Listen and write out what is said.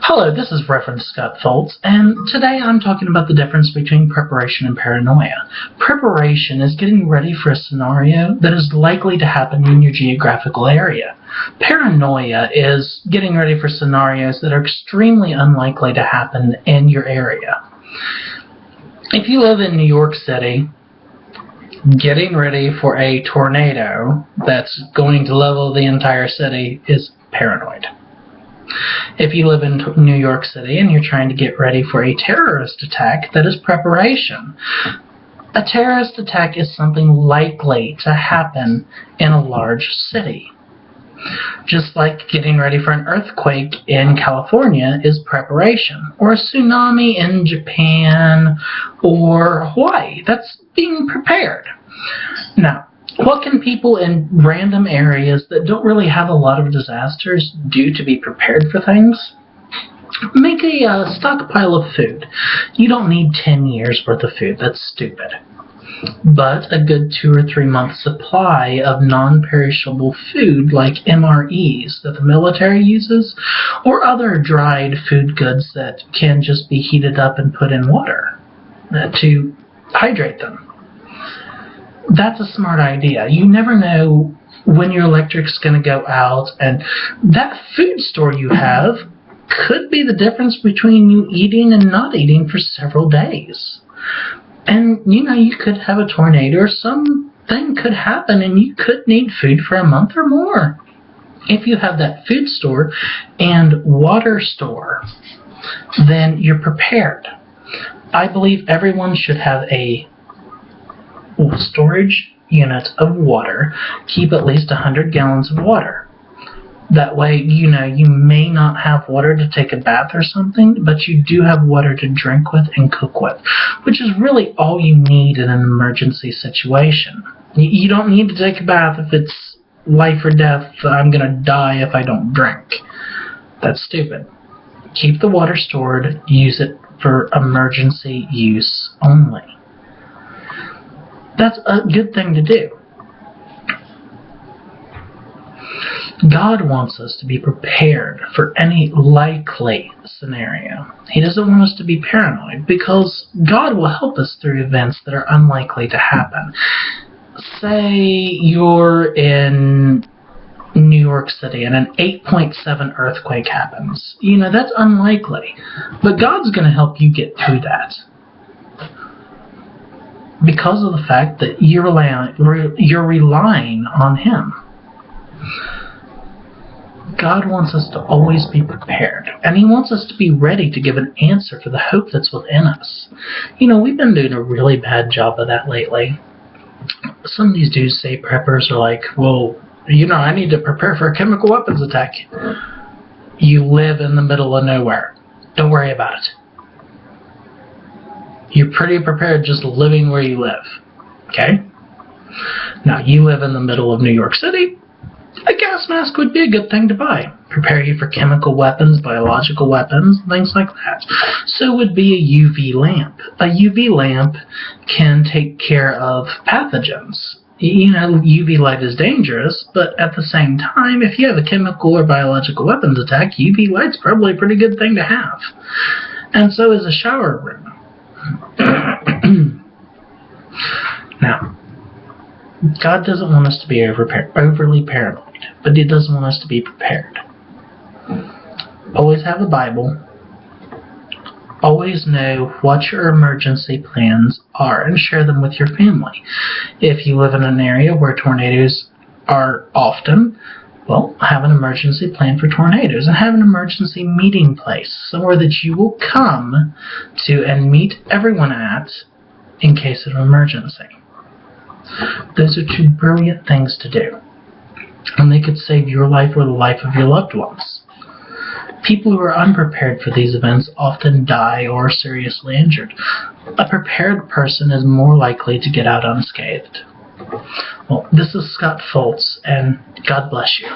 Hello, this is Rev.Scott, and today I'm talking about the difference between preparation and paranoia. Preparation is getting ready for a scenario that is likely to happen in your geographical area. Paranoia is getting ready for scenarios that are extremely unlikely to happen in your area. If you live in New York City, getting ready for a tornado that's going to level the entire city is paranoid. If you live in New York City and you're trying to get ready for a terrorist attack, that is preparation. A terrorist attack is something likely to happen in a large city. Just like getting ready for an earthquake in California is preparation, or a tsunami in Japan or Hawaii. That's being prepared. Now, what can people in random areas that don't really have a lot of disasters do to be prepared for things? Make a stockpile of food. You don't need 10 years worth of food. That's stupid. But a good 2 or 3 month supply of non-perishable food like MREs that the military uses, or other dried food goods that can just be heated up and put in water to hydrate them. That's a smart idea. You never know when your electric's going to go out, and that food store you have could be the difference between you eating and not eating for several days. And, you could have a tornado or something could happen and you could need food for a month or more. If you have that food store and water store, then you're prepared. I believe everyone should have a storage unit of water. Keep at least 100 gallons of water. That way, you may not have water to take a bath or something, but you do have water to drink with and cook with, which is really all you need in an emergency situation. You don't need to take a bath if it's life or death. I'm going to die if I don't drink. That's stupid. Keep the water stored. Use it for emergency use only. That's a good thing to do. God wants us to be prepared for any likely scenario. He doesn't want us to be paranoid, because God will help us through events that are unlikely to happen. Say you're in New York City and an 8.7 earthquake happens. That's unlikely. But God's going to help you get through that, because of the fact that you're relying on Him. God wants us to always be prepared, and He wants us to be ready to give an answer for the hope that's within us. We've been doing a really bad job of that lately. Some of these dudes say preppers are like, well, I need to prepare for a chemical weapons attack. You live in the middle of nowhere. Don't worry about it. You're pretty prepared just living where you live. Okay? Now, you live in the middle of New York City. A gas mask would be a good thing to buy. Prepare you for chemical weapons, biological weapons, things like that. So would be a UV lamp. A UV lamp can take care of pathogens. UV light is dangerous, but at the same time, if you have a chemical or biological weapons attack, UV light's probably a pretty good thing to have. And so is a shower room. Now, God doesn't want us to be overly paranoid, but He does want us to be prepared. Always have a Bible. Always know what your emergency plans are and share them with your family. If you live in an area where tornadoes are often, well, have an emergency plan for tornadoes, and have an emergency meeting place, somewhere that you will come to and meet everyone at in case of emergency. Those are 2 brilliant things to do, and they could save your life or the life of your loved ones. People who are unprepared for these events often die or are seriously injured. A prepared person is more likely to get out unscathed. Well, this is Scott, and God bless you.